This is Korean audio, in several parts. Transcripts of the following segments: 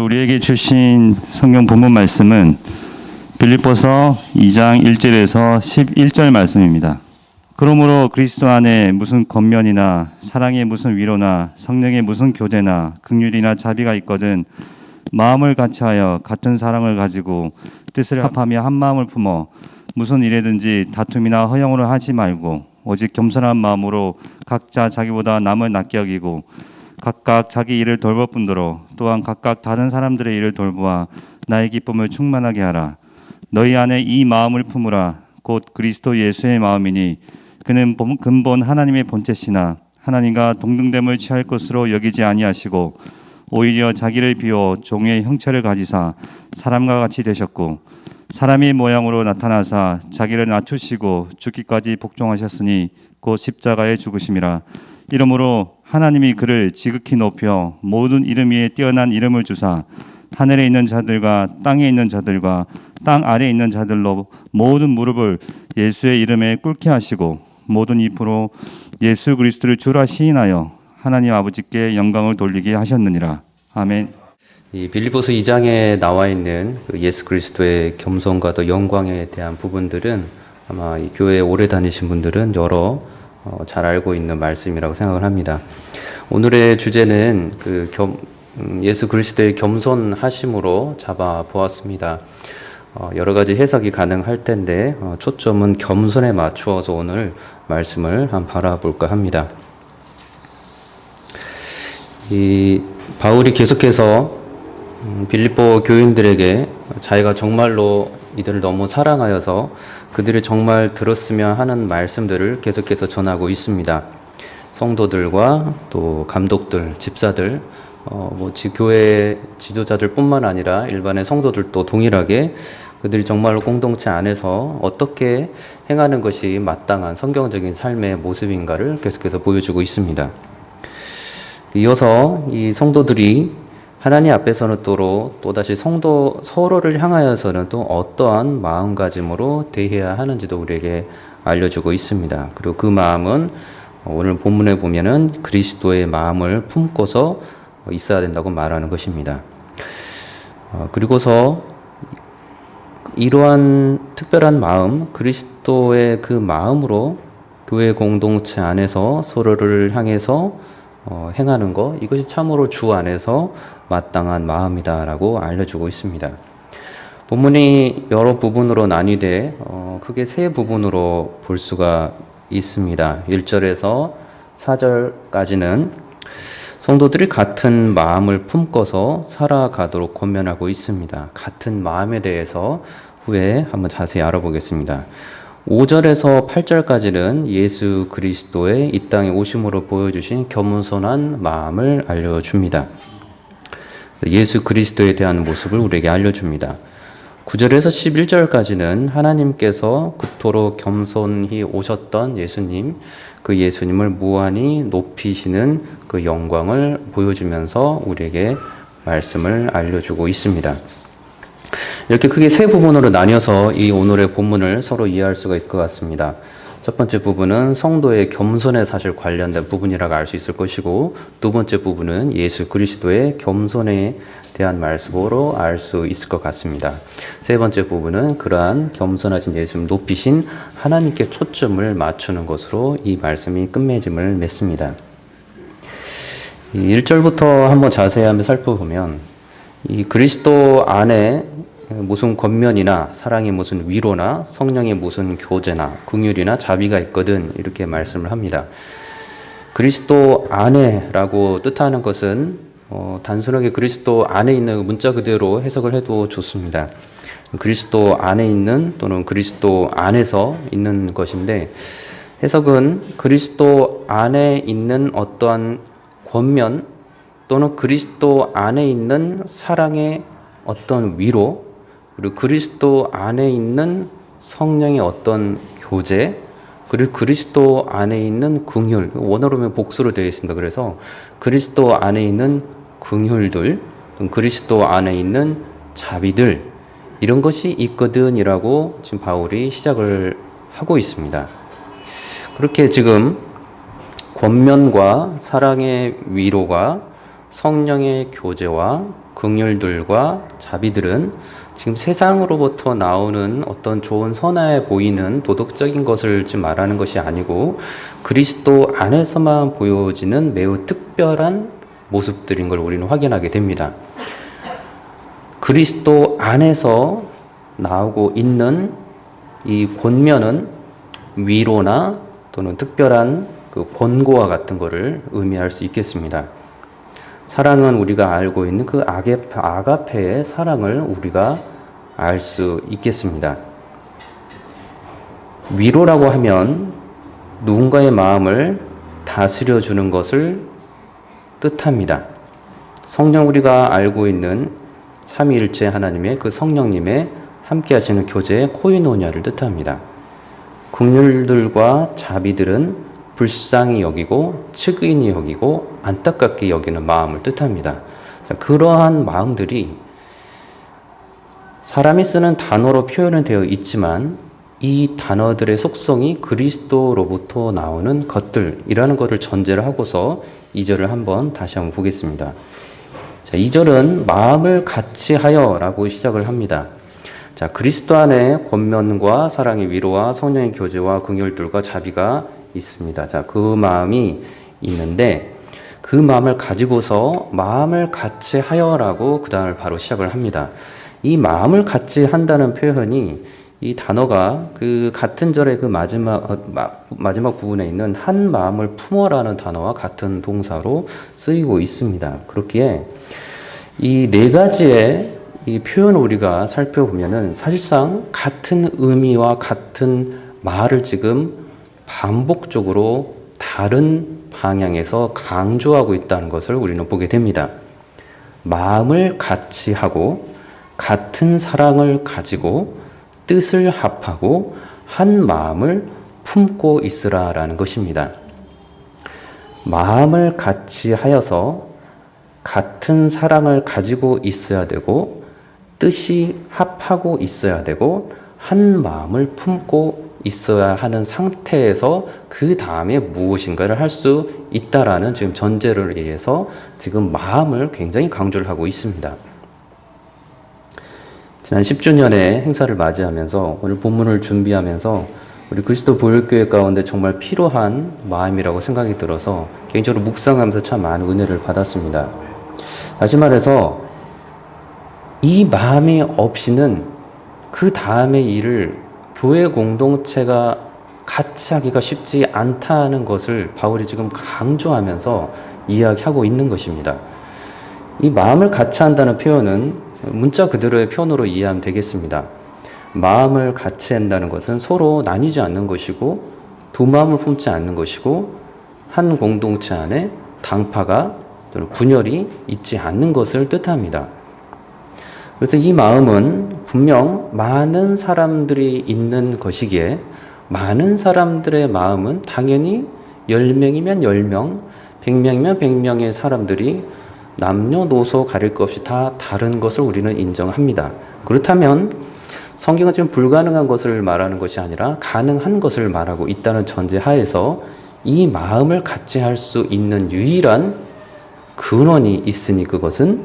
우리에게 주신 성경 본문 말씀은 빌립보서 2장 1절에서 11절 말씀입니다. 그러므로 그리스도 안에 무슨 겉면이나 사랑의 무슨 위로나 성령의 무슨 교제나 긍휼이나 자비가 있거든 마음을 같이하여 같은 사랑을 가지고 뜻을 합하며 한 마음을 품어 무슨 일에든지 다툼이나 허영으로 하지 말고 오직 겸손한 마음으로 각자 자기보다 남을 낫게 여기고 각각 자기 일을 돌볼 뿐더러 또한 각각 다른 사람들의 일을 돌보아 나의 기쁨을 충만하게 하라. 너희 안에 이 마음을 품으라. 곧 그리스도 예수의 마음이니 그는 근본 하나님의 본체시나 하나님과 동등됨을 취할 것으로 여기지 아니하시고 오히려 자기를 비워 종의 형체를 가지사 사람과 같이 되셨고 사람의 모양으로 나타나사 자기를 낮추시고 죽기까지 복종하셨으니 곧 십자가에 죽으심이라. 이러므로 하나님이 그를 지극히 높여 모든 이름 위에 뛰어난 이름을 주사 하늘에 있는 자들과 땅에 있는 자들과 땅 아래에 있는 자들로 모든 무릎을 예수의 이름에 꿇게 하시고 모든 입으로 예수 그리스도를 주라 시인하여 하나님 아버지께 영광을 돌리게 하셨느니라. 아멘. 이 빌립보서 2장에 나와 있는 그 예수 그리스도의 겸손과 또 영광에 대한 부분들은 아마 이 교회에 오래 다니신 분들은 여러 잘 알고 있는 말씀이라고 생각을 합니다. 오늘의 주제는 예수 그리스도의 겸손하심으로 잡아 보았습니다. 여러 가지 해석이 가능할 텐데 초점은 겸손에 맞추어서 오늘 말씀을 한번 바라볼까 합니다. 이 바울이 계속해서 빌립보 교인들에게 자기가 정말로 이들을 너무 사랑하여서 그들이 정말 들었으면 하는 말씀들을 계속해서 전하고 있습니다. 성도들과 또 감독들, 집사들, 교회 지도자들뿐만 아니라 일반의 성도들도 동일하게 그들이 정말로 공동체 안에서 어떻게 행하는 것이 마땅한 성경적인 삶의 모습인가를 계속해서 보여주고 있습니다. 이어서 이 성도들이 하나님 앞에서는 또다시 서로를 향하여서는 또 어떠한 마음가짐으로 대해야 하는지도 우리에게 알려주고 있습니다. 그리고 그 마음은 오늘 본문에 보면은 그리스도의 마음을 품고서 있어야 된다고 말하는 것입니다. 그리고서 이러한 특별한 마음, 그리스도의 그 마음으로 교회 공동체 안에서 서로를 향해서 행하는 것, 이것이 참으로 주 안에서 마땅한 마음이다라고 알려주고 있습니다. 본문이 여러 부분으로 나뉘되 크게 세 부분으로 볼 수가 있습니다. 1절에서 4절까지는 성도들이 같은 마음을 품고서 살아가도록 권면하고 있습니다. 같은 마음에 대해서 후에 한번 자세히 알아보겠습니다. 5절에서 8절까지는 예수 그리스도의 이 땅에 오심으로 보여주신 겸손한 마음을 알려줍니다. 예수 그리스도에 대한 모습을 우리에게 알려줍니다. 9절에서 11절까지는 하나님께서 그토록 겸손히 오셨던 예수님, 그 예수님을 무한히 높이시는 그 영광을 보여주면서 우리에게 말씀을 알려주고 있습니다. 이렇게 크게 세 부분으로 나뉘어서 이 오늘의 본문을 서로 이해할 수가 있을 것 같습니다. 첫 번째 부분은 성도의 겸손에 사실 관련된 부분이라고 알 수 있을 것이고, 두 번째 부분은 예수 그리스도의 겸손에 대한 말씀으로 알 수 있을 것 같습니다. 세 번째 부분은 그러한 겸손하신 예수님 높이신 하나님께 초점을 맞추는 것으로 이 말씀이 끝맺음을 맺습니다. 1절부터 한번 자세히 한번 살펴보면 이 그리스도 안에 무슨 겉면이나 사랑의 무슨 위로나 성령의 무슨 교제나 긍휼이나 자비가 있거든 이렇게 말씀을 합니다. 그리스도 안에라고 뜻하는 것은 단순하게 그리스도 안에 있는 문자 그대로 해석을 해도 좋습니다. 그리스도 안에 있는 또는 그리스도 안에서 있는 것인데, 해석은 그리스도 안에 있는 어떠한 권면 또는 그리스도 안에 있는 사랑의 어떤 위로, 그리고 그리스도 안에 있는 성령의 어떤 교제, 그리고 그리스도 안에 있는 긍휼, 원어로는 복수로 되어 있습니다. 그래서 그리스도 안에 있는 긍휼들, 그리스도 안에 있는 자비들, 이런 것이 있거든이라고 지금 바울이 시작을 하고 있습니다. 그렇게 지금 권면과 사랑의 위로가 성령의 교제와 긍휼들과 자비들은 지금 세상으로부터 나오는 어떤 좋은 선해 보이는 도덕적인 것을 지금 말하는 것이 아니고 그리스도 안에서만 보여지는 매우 특별한 모습들인 걸 우리는 확인하게 됩니다. 그리스도 안에서 나오고 있는 이 권면은 위로나 또는 특별한 그 권고와 같은 것을 의미할 수 있겠습니다. 사랑은 우리가 알고 있는 그 아가페의 사랑을 우리가 알 수 있겠습니다. 위로라고 하면 누군가의 마음을 다스려 주는 것을 뜻합니다. 성령 우리가 알고 있는 삼위일체 하나님의 그 성령님의 함께 하시는 교제의 코이노니아를 뜻합니다. 긍휼들과 자비들은 불쌍히 여기고 측은히 여기고 안타깝게 여기는 마음을 뜻합니다. 그러한 마음들이 사람이 쓰는 단어로 표현은 되어 있지만 이 단어들의 속성이 그리스도로부터 나오는 것들이라는 것을 전제를 하고서 2절을 한번 다시 한번 보겠습니다. 자, 2절은 마음을 같이 하여라고 시작을 합니다. 자, 그리스도 안에 권면과 사랑의 위로와 성령의 교제와 긍휼들과 자비가 있습니다. 자, 그 마음이 있는데 그 마음을 가지고서 마음을 같이 하여라고 그 단어를 바로 시작을 합니다. 이 마음을 같이 한다는 표현이 이 단어가 그 같은 절의 그 마지막 부분에 있는 한 마음을 품어라는 단어와 같은 동사로 쓰이고 있습니다. 그렇기에 이 네 가지의 이 표현을 우리가 살펴보면은 사실상 같은 의미와 같은 말을 지금 반복적으로 다른 방향에서 강조하고 있다는 것을 우리는 보게 됩니다. 마음을 같이 하고 같은 사랑을 가지고 뜻을 합하고 한 마음을 품고 있으라라는 것입니다. 마음을 같이 하여서 같은 사랑을 가지고 있어야 되고 뜻이 합하고 있어야 되고 한 마음을 품고 있어야 하는 상태에서 그 다음에 무엇인가를 할 수 있다라는 지금 전제를 위해서 지금 마음을 굉장히 강조를 하고 있습니다. 지난 10주년의 행사를 맞이하면서 오늘 본문을 준비하면서 우리 그리스도 보혈교회 가운데 정말 필요한 마음이라고 생각이 들어서 개인적으로 묵상하면서 참 많은 은혜를 받았습니다. 다시 말해서 이 마음이 없이는 그 다음의 일을 교회 공동체가 같이 하기가 쉽지 않다는 것을 바울이 지금 강조하면서 이야기하고 있는 것입니다. 이 마음을 같이 한다는 표현은 문자 그대로의 표현으로 이해하면 되겠습니다. 마음을 같이 한다는 것은 서로 나뉘지 않는 것이고 두 마음을 품지 않는 것이고 한 공동체 안에 당파가 또는 분열이 있지 않는 것을 뜻합니다. 그래서 이 마음은 분명 많은 사람들이 있는 것이기에 많은 사람들의 마음은 당연히 10명이면 10명, 100명이면 100명의 사람들이 남녀노소 가릴 것 없이 다 다른 것을 우리는 인정합니다. 그렇다면 성경은 지금 불가능한 것을 말하는 것이 아니라 가능한 것을 말하고 있다는 전제 하에서 이 마음을 같이 할 수 있는 유일한 근원이 있으니 그것은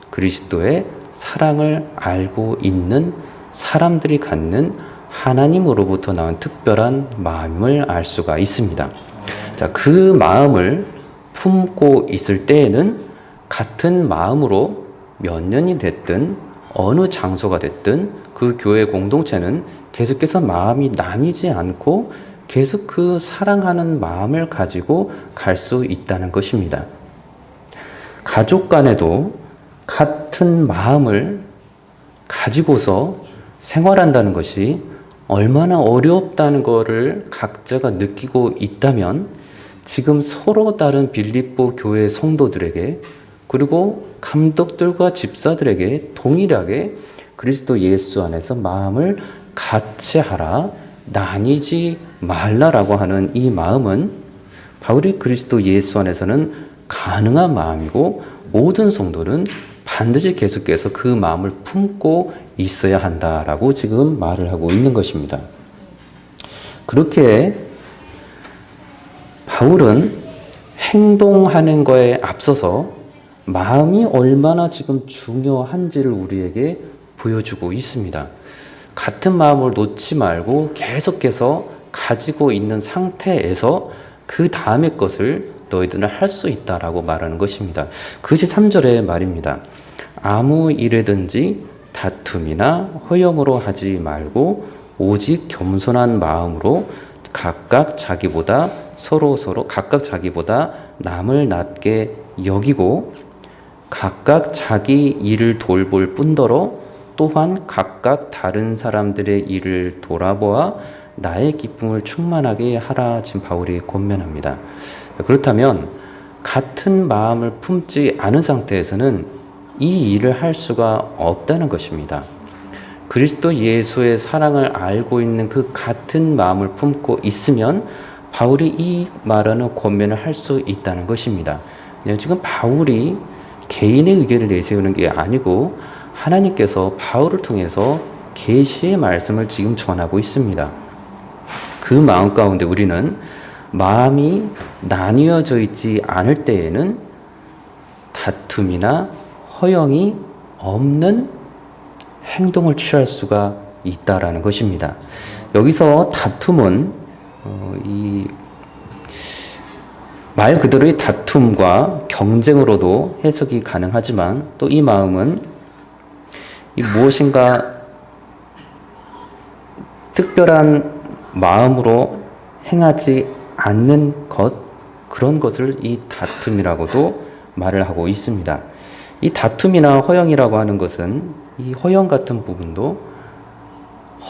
그리스도의 사랑을 알고 있는 사람들이 갖는 하나님으로부터 나온 특별한 마음을 알 수가 있습니다. 자, 그 마음을 품고 있을 때에는 같은 마음으로 몇 년이 됐든 어느 장소가 됐든 그 교회 공동체는 계속해서 마음이 나뉘지 않고 계속 그 사랑하는 마음을 가지고 갈 수 있다는 것입니다. 가족 간에도 같은 마음을 가지고서 생활한다는 것이 얼마나 어렵다는 것을 각자가 느끼고 있다면 지금 서로 다른 빌립보 교회 성도들에게 그리고 감독들과 집사들에게 동일하게 그리스도 예수 안에서 마음을 같이 하라, 나뉘지 말라라고 하는 이 마음은 바울이 그리스도 예수 안에서는 가능한 마음이고 모든 성도는 반드시 계속해서 그 마음을 품고 있어야 한다라고 지금 말을 하고 있는 것입니다. 그렇게 바울은 행동하는 거에 앞서서 마음이 얼마나 지금 중요한지를 우리에게 보여주고 있습니다. 같은 마음을 놓지 말고 계속해서 가지고 있는 상태에서 그 다음의 것을 너희들은 할 수 있다라고 말하는 것입니다. 그것이 3절의 말입니다. 아무 일에든지 다툼이나 허영으로 하지 말고 오직 겸손한 마음으로 각각 자기보다 각각 자기보다 남을 낮게 여기고 각각 자기 일을 돌볼 뿐더러 또한 각각 다른 사람들의 일을 돌아보아 나의 기쁨을 충만하게 하라. 지금 바울이 권면합니다. 그렇다면 같은 마음을 품지 않은 상태에서는 이 일을 할 수가 없다는 것입니다. 그리스도 예수의 사랑을 알고 있는 그 같은 마음을 품고 있으면 바울이 이 말하는 권면을 할 수 있다는 것입니다. 지금 바울이 개인의 의견을 내세우는 게 아니고 하나님께서 바울을 통해서 계시의 말씀을 지금 전하고 있습니다. 그 마음 가운데 우리는 마음이 나뉘어져 있지 않을 때에는 다툼이나 허영이 없는 행동을 취할 수가 있다라는 것입니다. 여기서 다툼은 이 말 그대로의 다툼과 경쟁으로도 해석이 가능하지만 또 이 마음은 이 무엇인가 특별한 마음으로 행하지 않는 것, 그런 것을 이 다툼이라고도 말을 하고 있습니다. 이 다툼이나 허영이라고 하는 것은 이 허영 같은 부분도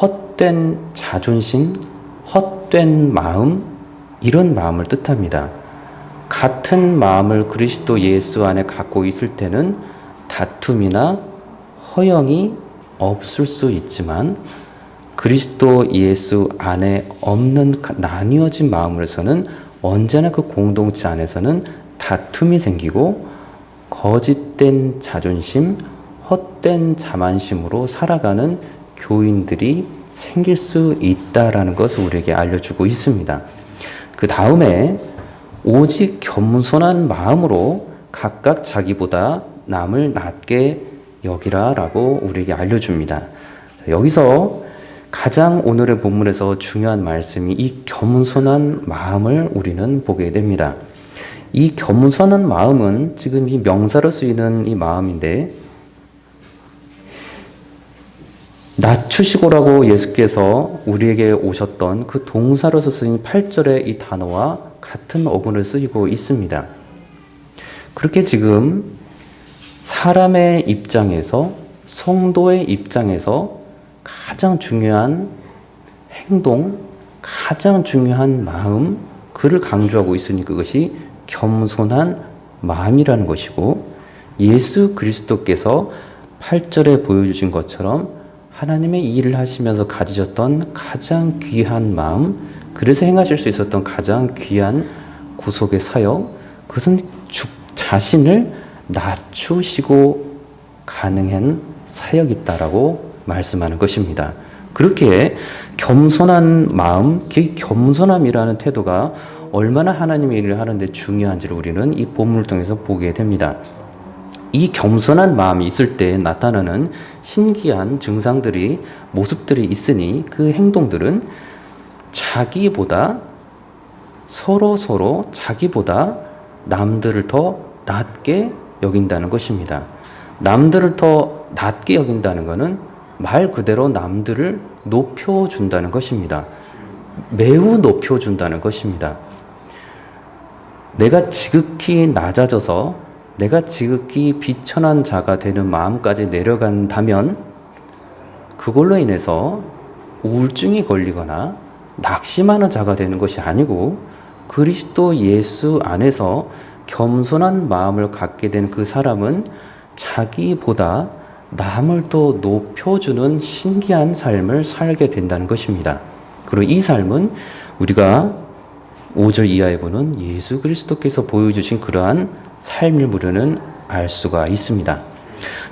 헛된 자존심, 헛된 마음, 이런 마음을 뜻합니다. 같은 마음을 그리스도 예수 안에 갖고 있을 때는 다툼이나 허영이 없을 수 있지만 그리스도 예수 안에 없는 나뉘어진 마음으로서는 언제나 그 공동체 안에서는 다툼이 생기고 거짓된 자존심, 헛된 자만심으로 살아가는 교인들이 생길 수 있다라는 것을 우리에게 알려주고 있습니다. 그 다음에 오직 겸손한 마음으로 각각 자기보다 남을 낮게 여기라라고 우리에게 알려줍니다. 여기서 가장 오늘의 본문에서 중요한 말씀이 이 겸손한 마음을 우리는 보게 됩니다. 이 겸손한 마음은 지금 이 명사로 쓰이는 이 마음인데 낮추시고라고 예수께서 우리에게 오셨던 그 동사로서 쓰인 8절의 이 단어와 같은 어근을 쓰이고 있습니다. 그렇게 지금 사람의 입장에서, 성도의 입장에서 가장 중요한 행동, 가장 중요한 마음, 그를 강조하고 있으니 그것이 겸손한 마음이라는 것이고, 예수 그리스도께서 8절에 보여주신 것처럼 하나님의 일을 하시면서 가지셨던 가장 귀한 마음, 그래서 행하실 수 있었던 가장 귀한 구속의 사역, 그것은 자신을 낮추시고 가능한 사역이다라고 말씀하는 것입니다. 그렇게 겸손한 마음, 그 겸손함이라는 태도가 얼마나 하나님의 일을 하는데 중요한지를 우리는 이 본문을 통해서 보게 됩니다. 이 겸손한 마음이 있을 때 나타나는 신기한 증상들이, 모습들이 있으니 그 행동들은 자기보다 서로 자기보다 남들을 더 낮게 여긴다는 것입니다. 남들을 더 낮게 여긴다는 것은 말 그대로 남들을 높여준다는 것입니다. 매우 높여준다는 것입니다. 내가 지극히 낮아져서 내가 지극히 비천한 자가 되는 마음까지 내려간다면 그걸로 인해서 우울증이 걸리거나 낙심하는 자가 되는 것이 아니고 그리스도 예수 안에서 겸손한 마음을 갖게 된 그 사람은 자기보다 남을 더 높여주는 신기한 삶을 살게 된다는 것입니다. 그리고 이 삶은 우리가 5절 이하에 보는 예수 그리스도께서 보여주신 그러한 삶을 우리는 알 수가 있습니다.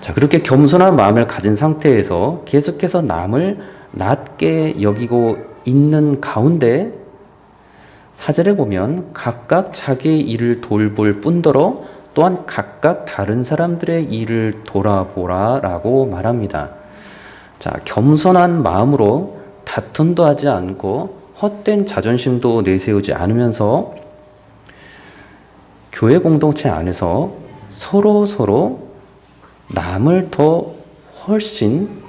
자, 그렇게 겸손한 마음을 가진 상태에서 계속해서 남을 낮게 여기고 있는 가운데 4절에 보면 각각 자기의 일을 돌볼 뿐더러 또한 각각 다른 사람들의 일을 돌아보라라고 말합니다. 자, 겸손한 마음으로 다툼도 하지 않고 헛된 자존심도 내세우지 않으면서 교회 공동체 안에서 서로 남을 더 훨씬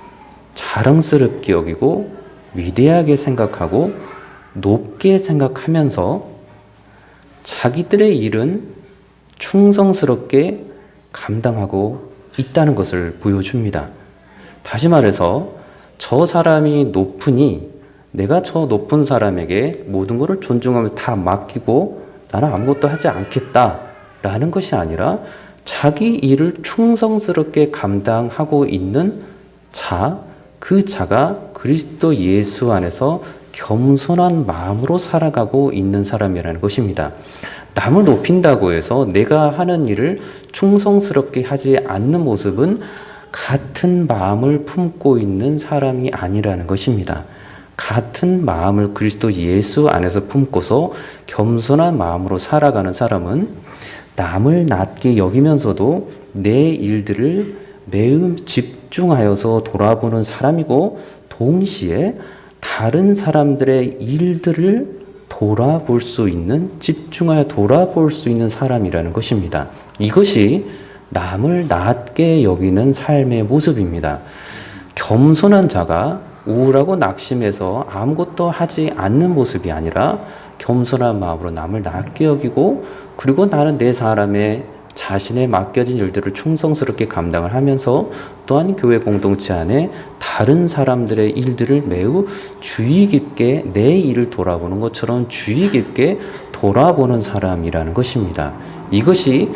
자랑스럽게 여기고 위대하게 생각하고 높게 생각하면서 자기들의 일은 충성스럽게 감당하고 있다는 것을 보여줍니다. 다시 말해서 저 사람이 높으니 내가 저 높은 사람에게 모든 것을 존중하면서 다 맡기고 나는 아무것도 하지 않겠다라는 것이 아니라 자기 일을 충성스럽게 감당하고 있는 자, 그 자가 그리스도 예수 안에서 겸손한 마음으로 살아가고 있는 사람이라는 것입니다. 남을 높인다고 해서 내가 하는 일을 충성스럽게 하지 않는 모습은 같은 마음을 품고 있는 사람이 아니라는 것입니다. 같은 마음을 그리스도 예수 안에서 품고서 겸손한 마음으로 살아가는 사람은 남을 낮게 여기면서도 내 일들을 매우 집중하여서 돌아보는 사람이고 동시에 다른 사람들의 일들을 돌아볼 수 있는, 집중하여 돌아볼 수 있는 사람이라는 것입니다. 이것이 남을 낮게 여기는 삶의 모습입니다. 겸손한 자가 우울하고 낙심해서 아무것도 하지 않는 모습이 아니라 겸손한 마음으로 남을 낮게 여기고 그리고 나는 내 사람의 자신의 맡겨진 일들을 충성스럽게 감당을 하면서 또한 교회 공동체 안에 다른 사람들의 일들을 매우 주의 깊게 내 일을 돌아보는 것처럼 주의 깊게 돌아보는 사람이라는 것입니다. 이것이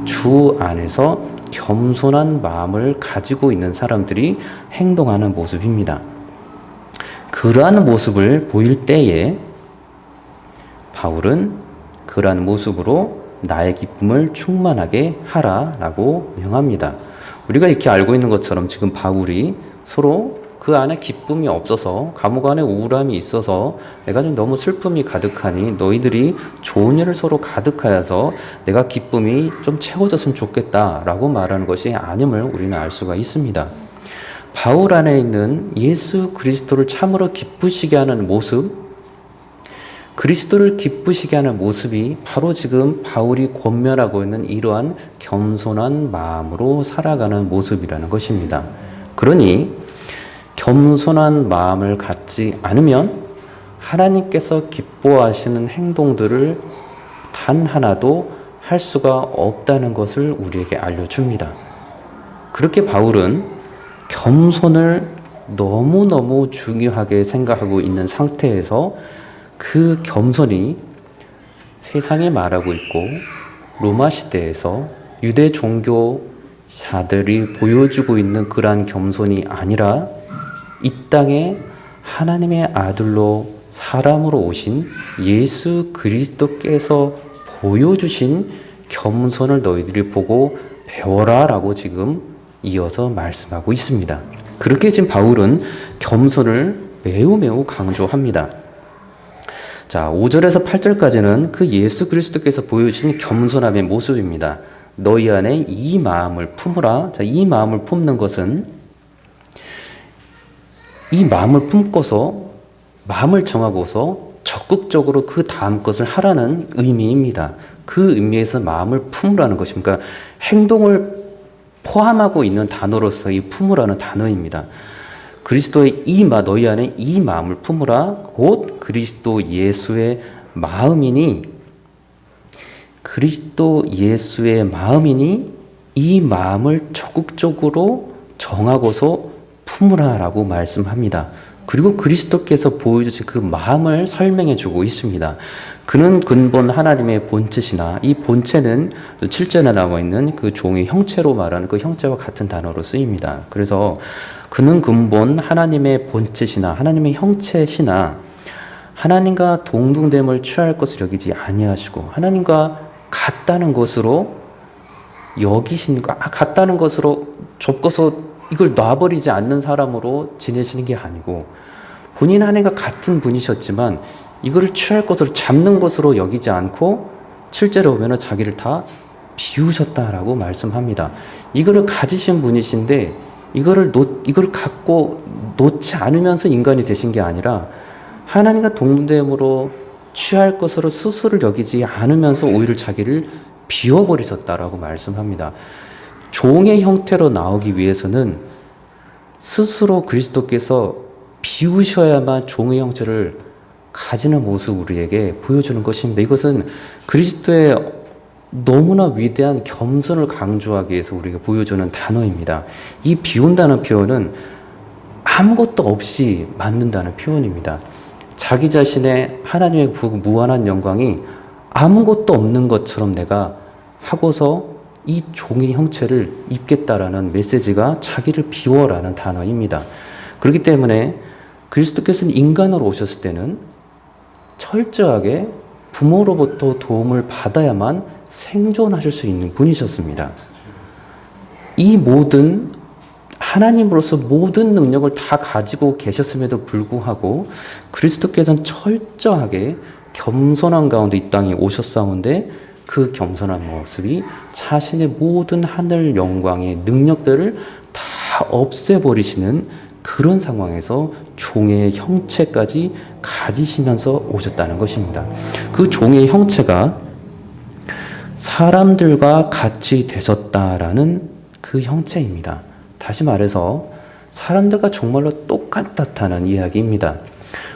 주 안에서 겸손한 마음을 가지고 있는 사람들이 행동하는 모습입니다. 그러한 모습을 보일 때에 바울은 그러한 모습으로 나의 기쁨을 충만하게 하라라고 명합니다. 우리가 이렇게 알고 있는 것처럼 지금 바울이 서로 그 안에 기쁨이 없어서 감옥 안에 우울함이 있어서 내가 좀 너무 슬픔이 가득하니 너희들이 좋은 일을 서로 가득하여서 내가 기쁨이 좀 채워졌으면 좋겠다라고 말하는 것이 아님을 우리는 알 수가 있습니다. 바울 안에 있는 예수 그리스도를 참으로 기쁘시게 하는 모습, 그리스도를 기쁘시게 하는 모습이 바로 지금 바울이 권면하고 있는 이러한 겸손한 마음으로 살아가는 모습이라는 것입니다. 그러니 겸손한 마음을 갖지 않으면 하나님께서 기뻐하시는 행동들을 단 하나도 할 수가 없다는 것을 우리에게 알려줍니다. 그렇게 바울은 겸손을 너무너무 중요하게 생각하고 있는 상태에서 그 겸손이 세상이 말하고 있고 로마 시대에서 유대 종교자들이 보여주고 있는 그러한 겸손이 아니라 이 땅에 하나님의 아들로 사람으로 오신 예수 그리스도께서 보여주신 겸손을 너희들이 보고 배워라 라고 지금 이어서 말씀하고 있습니다. 그렇게 지금 바울은 겸손을 매우 강조합니다. 자, 5절에서 8절까지는 그 예수 그리스도께서 보여주신 겸손함의 모습입니다. 너희 안에 이 마음을 품으라. 자, 이 마음을 품는 것은 이 마음을 품고서 마음을 정하고서 적극적으로 그 다음 것을 하라는 의미입니다. 그 의미에서 마음을 품으라는 것입니다. 그러니까 행동을 포함하고 있는 단어로서 이 품으라는 단어입니다. 그리스도의 너희 안에 이 마음을 품으라. 곧 그리스도 예수의 마음이니 이 마음을 적극적으로 정하고서 품으라 라고 말씀합니다. 그리고 그리스도께서 보여주신 그 마음을 설명해 주고 있습니다. 그는 근본 하나님의 본체시나 이 본체는 7절에 나와 있는 그 종의 형체로 말하는 그 형체와 같은 단어로 쓰입니다. 그래서 그는 근본 하나님의 본체시나 하나님의 형체시나 하나님과 동등됨을 취할 것을 여기지 아니하시고 하나님과 같다는 것으로 같다는 것으로 접고서 이걸 놔버리지 않는 사람으로 지내시는 게 아니고 본인 하나님과 같은 분이셨지만 이거를 취할 것으로 잡는 것으로 여기지 않고 7절에 보면 자기를 다 비우셨다라고 말씀합니다. 이거를 가지신 분이신데 이거를 갖고 놓지 않으면서 인간이 되신 게 아니라 하나님과 동됨으로 취할 것으로 스스로를 여기지 않으면서 오히려 자기를 비워버리셨다라고 말씀합니다. 종의 형태로 나오기 위해서는 스스로 그리스도께서 비우셔야만 종의 형체를 가지는 모습 우리에게 보여주는 것입니다. 이것은 그리스도의 너무나 위대한 겸손을 강조하기 위해서 우리가 보여주는 단어입니다. 이 비운다는 표현은 아무것도 없이 만든다는 표현입니다. 자기 자신의 하나님의 무한한 영광이 아무것도 없는 것처럼 내가 하고서 이 종의 형체를 입겠다라는 메시지가 자기를 비워라는 단어입니다. 그렇기 때문에 그리스도께서는 인간으로 오셨을 때는 철저하게 부모로부터 도움을 받아야만 생존하실 수 있는 분이셨습니다. 이 모든 하나님으로서 모든 능력을 다 가지고 계셨음에도 불구하고 그리스도께서는 철저하게 겸손한 가운데 이 땅에 오셨사온데 그 겸손한 모습이 자신의 모든 하늘 영광의 능력들을 다 없애버리시는 그런 상황에서 종의 형체까지 가지시면서 오셨다는 것입니다. 그 종의 형체가 사람들과 같이 되셨다라는 그 형체입니다. 다시 말해서 사람들과 정말로 똑같다는 이야기입니다.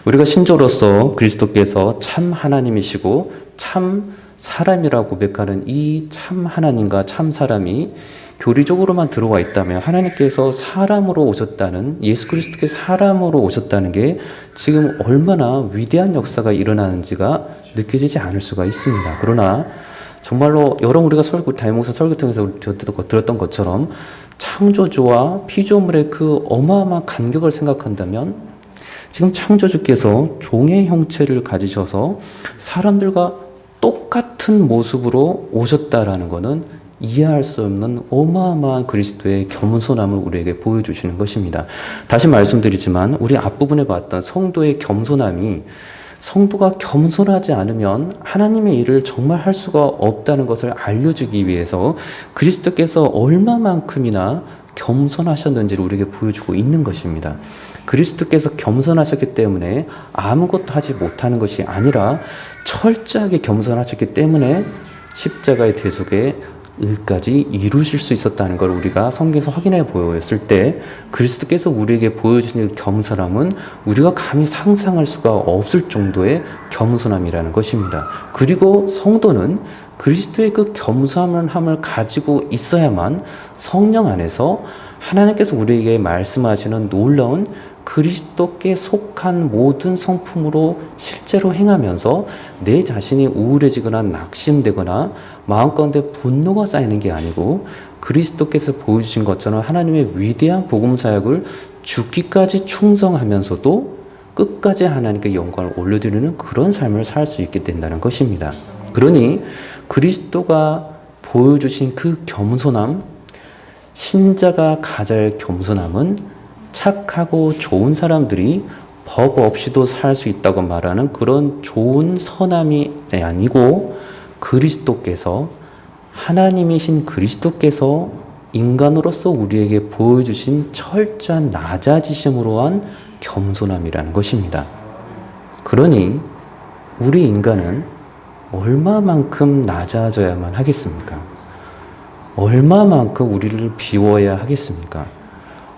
우리가 신조로서 그리스도께서 참 하나님이시고 참 사람이라고 고백하는 이 참 하나님과 참 사람이 교리적으로만 들어와 있다면 하나님께서 사람으로 오셨다는, 예수 그리스도께서 사람으로 오셨다는 게 지금 얼마나 위대한 역사가 일어나는지가 느껴지지 않을 수가 있습니다. 그러나 정말로 여러 우리가 다임목사 설교 통해서 들었던 것처럼 창조주와 피조물의 그 어마어마한 간격을 생각한다면 지금 창조주께서 종의 형체를 가지셔서 사람들과 똑같은 모습으로 오셨다라는 것은 이해할 수 없는 어마어마한 그리스도의 겸손함을 우리에게 보여주시는 것입니다. 다시 말씀드리지만 우리 앞부분에 봤던 성도의 겸손함이 성도가 겸손하지 않으면 하나님의 일을 정말 할 수가 없다는 것을 알려주기 위해서 그리스도께서 얼마만큼이나 겸손하셨는지를 우리에게 보여주고 있는 것입니다. 그리스도께서 겸손하셨기 때문에 아무것도 하지 못하는 것이 아니라 철저하게 겸손하셨기 때문에 십자가의 대속에 일까지 이루실 수 있었다는 걸 우리가 성경에서 확인해 보였을 때 그리스도께서 우리에게 보여주신 그 겸손함은 우리가 감히 상상할 수가 없을 정도의 겸손함이라는 것입니다. 그리고 성도는 그리스도의 그 겸손함을 가지고 있어야만 성령 안에서 하나님께서 우리에게 말씀하시는 놀라운 그리스도께 속한 모든 성품으로 실제로 행하면서 내 자신이 우울해지거나 낙심되거나 마음 가운데 분노가 쌓이는 게 아니고 그리스도께서 보여주신 것처럼 하나님의 위대한 복음 사역을 죽기까지 충성하면서도 끝까지 하나님께 영광을 올려드리는 그런 삶을 살 수 있게 된다는 것입니다. 그러니 그리스도가 보여주신 그 겸손함, 신자가 가져야 할 겸손함은 착하고 좋은 사람들이 법 없이도 살 수 있다고 말하는 그런 좋은 선함이 아니고 그리스도께서, 하나님이신 그리스도께서 인간으로서 우리에게 보여주신 철저한 낮아지심으로 한 겸손함이라는 것입니다. 그러니 우리 인간은 얼마만큼 낮아져야만 하겠습니까? 얼마만큼 우리를 비워야 하겠습니까?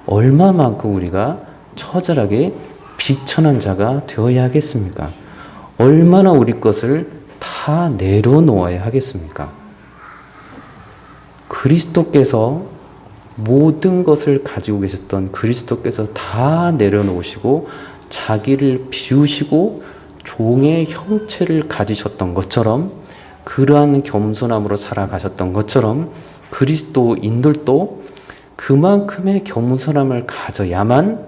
얼마만큼 우리가 처절하게 비천한 자가 되어야 하겠습니까? 얼마나 우리 것을 다 내려놓아야 하겠습니까? 그리스도께서 모든 것을 가지고 계셨던 그리스도께서 다 내려놓으시고 자기를 비우시고 종의 형체를 가지셨던 것처럼 그러한 겸손함으로 살아가셨던 것처럼 그리스도인들도 그만큼의 겸손함을 가져야만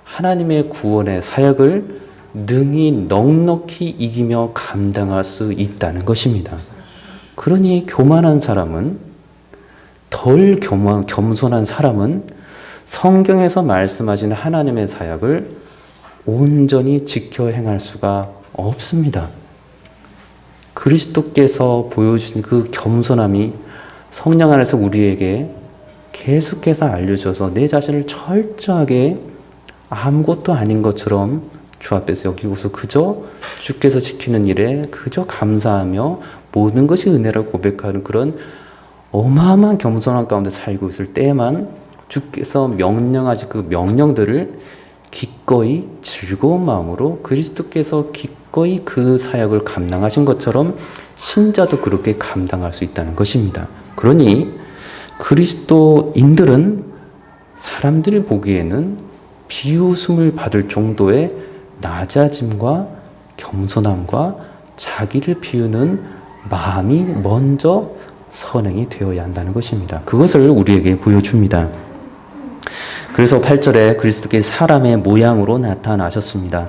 하나님의 구원의 사역을 능히 넉넉히 이기며 감당할 수 있다는 것입니다. 그러니 교만한 사람은, 덜 겸손한 사람은 성경에서 말씀하신 하나님의 사역을 온전히 지켜 행할 수가 없습니다. 그리스도께서 보여주신 그 겸손함이 성령 안에서 우리에게 계속해서 알려줘서 내 자신을 철저하게 아무것도 아닌 것처럼 주 앞에서 여기고서 그저 주께서 지키는 일에 그저 감사하며 모든 것이 은혜라고 고백하는 그런 어마어마한 겸손한 가운데 살고 있을 때에만 주께서 명령하신 그 명령들을 기꺼이 즐거운 마음으로 그리스도께서 기꺼이 그 사역을 감당하신 것처럼 신자도 그렇게 감당할 수 있다는 것입니다. 그러니 그리스도인들은 사람들이 보기에는 비웃음을 받을 정도의 낮아짐과 겸손함과 자기를 비우는 마음이 먼저 선행이 되어야 한다는 것입니다. 그것을 우리에게 보여줍니다. 그래서 8절에 그리스도께서 사람의 모양으로 나타나셨습니다.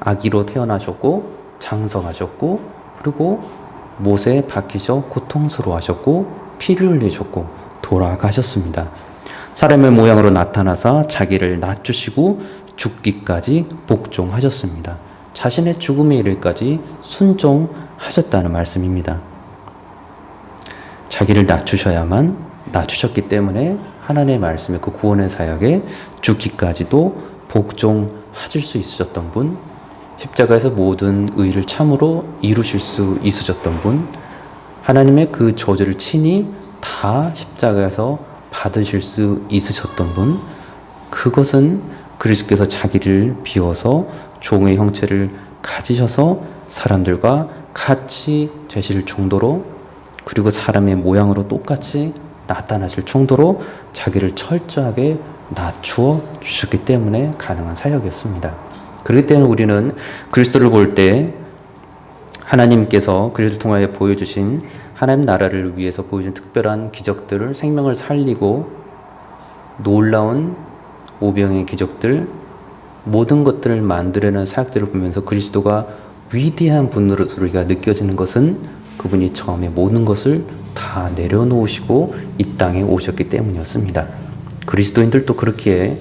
아기로 태어나셨고 장성하셨고 그리고 못에 박히셔 고통스러워하셨고 피를 흘리셨고 돌아가셨습니다. 사람의 모양으로 나타나사 자기를 낮추시고 죽기까지 복종하셨습니다. 자신의 죽음에 이르기까지 순종하셨다는 말씀입니다. 자기를 낮추셔야만 낮추셨기 때문에 하나님의 말씀에 그 구원의 사역에 죽기까지도 복종하실 수 있으셨던 분, 십자가에서 모든 의를 참으로 이루실 수 있으셨던 분, 하나님의 그 저주를 친히 다 십자가에서 받으실 수 있으셨던 분, 그것은 그리스도께서 자기를 비워서 종의 형체를 가지셔서 사람들과 같이 되실 정도로 그리고 사람의 모양으로 똑같이 나타나실 정도로 자기를 철저하게 낮추어 주셨기 때문에 가능한 사역이었습니다. 그렇기 때문에 우리는 그리스도를 볼 때 하나님께서 그리스도를 통하여 보여주신 하나님 나라를 위해서 보여준 특별한 기적들을 생명을 살리고 놀라운 오병의 기적들 모든 것들을 만들어내는 사역들을 보면서 그리스도가 위대한 분으로 우리가 느껴지는 것은 그분이 처음에 모든 것을 다 내려놓으시고 이 땅에 오셨기 때문이었습니다. 그리스도인들도 그렇기에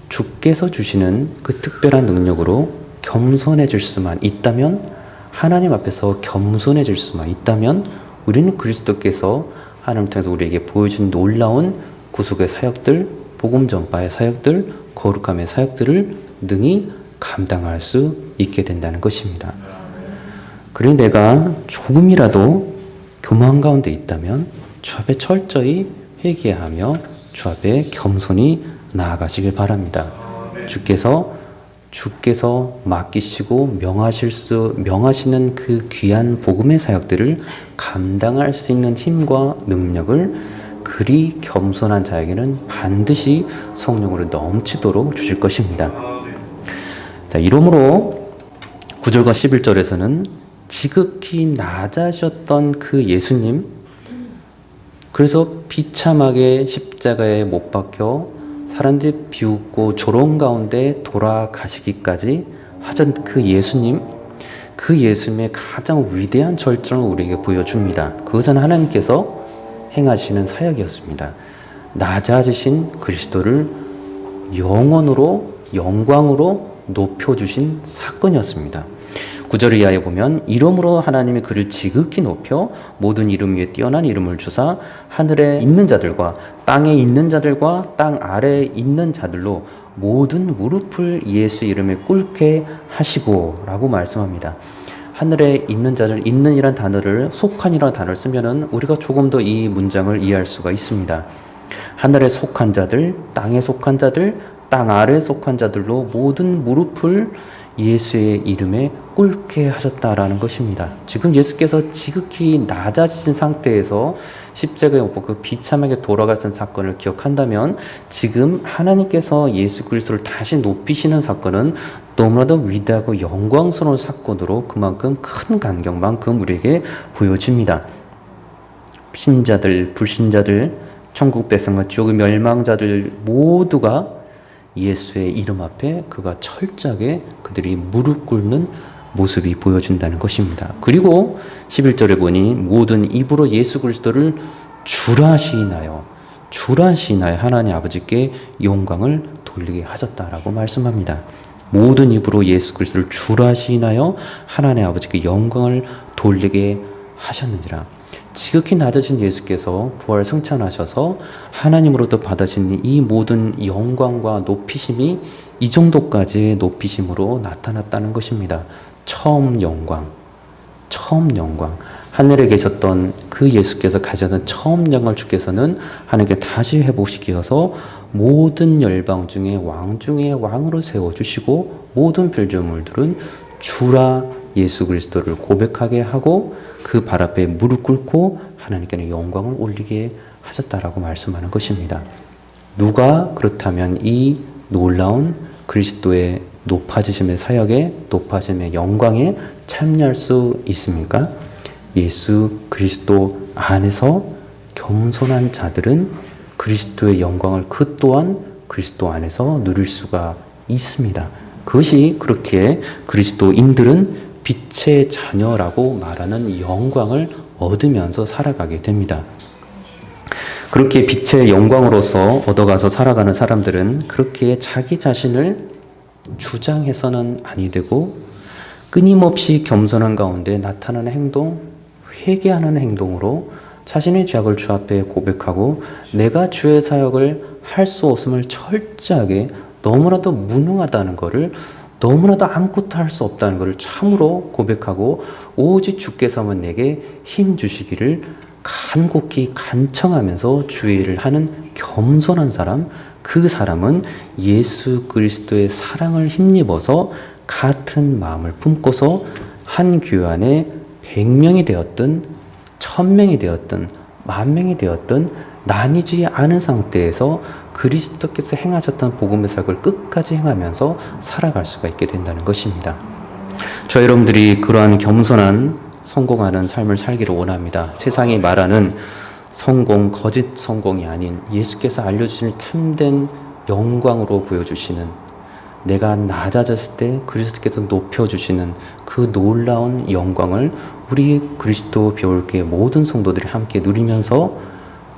주께서 주시는 그 특별한 능력으로 겸손해질 수만 있다면 하나님 앞에서 겸손해질 수만 있다면 우리는 그리스도께서 하나님 통해서 우리에게 보여준 놀라운 구속의 사역들, 복음 전파의 사역들, 거룩함의 사역들을 능히 감당할 수 있게 된다는 것입니다. 그리고 내가 조금이라도 교만 가운데 있다면 주 앞에 철저히 회개하며 주 앞에 겸손히 나아가시길 바랍니다. 주께서 맡기시고 명하시는 그 귀한 복음의 사역들을 감당할 수 있는 힘과 능력을 그리 겸손한 자에게는 반드시 성령으로 넘치도록 주실 것입니다. 자, 이러므로 9절과 11절에서는 지극히 낮아셨던 그 예수님, 그래서 비참하게 십자가에 못 박혀 사람들이 비웃고 조롱 가운데 돌아가시기까지 하던 그 예수님, 그 예수님의 가장 위대한 절정을 우리에게 보여줍니다. 그것은 하나님께서 행하시는 사역이었습니다. 낮아지신 그리스도를 영원으로 영광으로 높여주신 사건이었습니다. 9절 이하에 보면 이름으로 하나님이 그를 지극히 높여 모든 이름 위에 뛰어난 이름을 주사 하늘에 있는 자들과 땅에 있는 자들과 땅 아래에 있는 자들로 모든 무릎을 예수 이름에 꿇게 하시고 라고 말씀합니다. 하늘에 있는 자들, 있는이란 단어를 속한이라는 단어를 쓰면은 우리가 조금 더 이 문장을 이해할 수가 있습니다. 하늘에 속한 자들, 땅에 속한 자들, 땅 아래에 속한 자들로 모든 무릎을 예수의 이름에 꿇게 하셨다라는 것입니다. 지금 예수께서 지극히 낮아지신 상태에서 십자가에 못 박혀 비참하게 돌아가신 사건을 기억한다면 지금 하나님께서 예수 그리스도를 다시 높이시는 사건은 너무나도 위대하고 영광스러운 사건으로 그만큼 큰 간격만큼 우리에게 보여집니다. 신자들, 불신자들, 천국 백성과 지옥의 멸망자들 모두가 예수의 이름 앞에 그가 철저하게 그들이 무릎 꿇는 모습이 보여준다는 것입니다. 그리고 11절에 보니 모든 입으로 예수 그리스도를 주라 시인하여 하나님 아버지께 영광을 돌리게 하셨다라고 말씀합니다. 모든 입으로 예수 그리스도를 주라 시인하여 하나님 아버지께 영광을 돌리게 하셨느니라. 지극히 낮으신 예수께서 부활 승천하셔서 하나님으로부터 받으신 이 모든 영광과 높이심이 이 정도까지의 높이심으로 나타났다는 것입니다. 처음 영광. 하늘에 계셨던 그 예수께서 가졌던 처음 영광을 주께서는 하나님께 다시 회복시켜서 모든 열방 중에 왕 중에 왕으로 세워주시고 모든 별조물들은 주라 예수 그리스도를 고백하게 하고 그 발 앞에 무릎 꿇고 하나님께는 영광을 올리게 하셨다라고 말씀하는 것입니다. 누가 그렇다면 이 놀라운 그리스도의 높아지심의 사역에 높아짐의 영광에 참여할 수 있습니까? 예수 그리스도 안에서 겸손한 자들은 그리스도의 영광을 그 또한 그리스도 안에서 누릴 수가 있습니다. 그것이 그렇게 그리스도인들은 빛의 자녀라고 말하는 영광을 얻으면서 살아가게 됩니다. 그렇게 빛의 영광으로서 얻어가서 살아가는 사람들은 그렇게 자기 자신을 주장해서는 아니 되고 끊임없이 겸손한 가운데 나타나는 행동, 회개하는 행동으로 자신의 죄악을 주 앞에 고백하고 내가 주의 사역을 할 수 없음을 철저하게 너무나도 무능하다는 것을 너무나도 아무것도 할 수 없다는 것을 참으로 고백하고 오직 주께서만 내게 힘 주시기를 간곡히 간청하면서 주의 일을 하는 겸손한 사람, 그 사람은 예수 그리스도의 사랑을 힘입어서 같은 마음을 품고서 한 교회 안에 100명이 되었든 1000명이 되었든 10,000명이 되었든 나뉘지 않은 상태에서 그리스도께서 행하셨던 복음의 사역을 끝까지 행하면서 살아갈 수가 있게 된다는 것입니다. 저 여러분들이 그러한 겸손한 성공하는 삶을 살기를 원합니다. 세상이 말하는 성공, 거짓 성공이 아닌 예수께서 알려주신 참된 영광으로 보여주시는 내가 낮아졌을 때 그리스도께서 높여주시는 그 놀라운 영광을 우리 그리스도 배울교회 모든 성도들이 함께 누리면서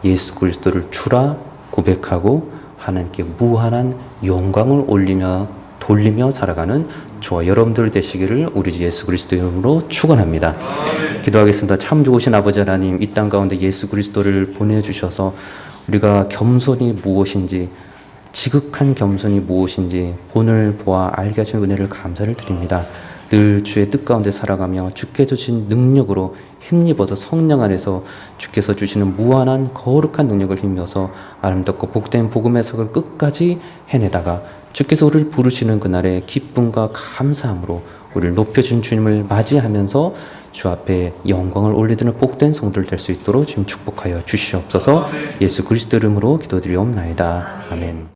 예수 그리스도를 주라 고백하고 하나님께 무한한 영광을 돌리며 살아가는 저와 여러분들 되시기를 우리 주 예수 그리스도 이름으로 축원합니다. 기도하겠습니다. 참 좋으신 아버지 하나님, 이 땅 가운데 예수 그리스도를 보내주셔서 우리가 겸손이 무엇인지, 지극한 겸손이 무엇인지 본을 보아 알게 하신 은혜를 감사를 드립니다. 늘 주의 뜻 가운데 살아가며 주께 주신 능력으로 힘입어서 성령 안에서 주께서 주시는 무한한 거룩한 능력을 힘입어서 아름답고 복된 복음의 석을 끝까지 해내다가 주께서 우리를 부르시는 그날의 기쁨과 감사함으로 우리를 높여준 주님을 맞이하면서 주 앞에 영광을 올리드는 복된 성도들 될 수 있도록 주님 축복하여 주시옵소서. 예수 그리스도 이름으로 기도드리옵나이다. 아멘.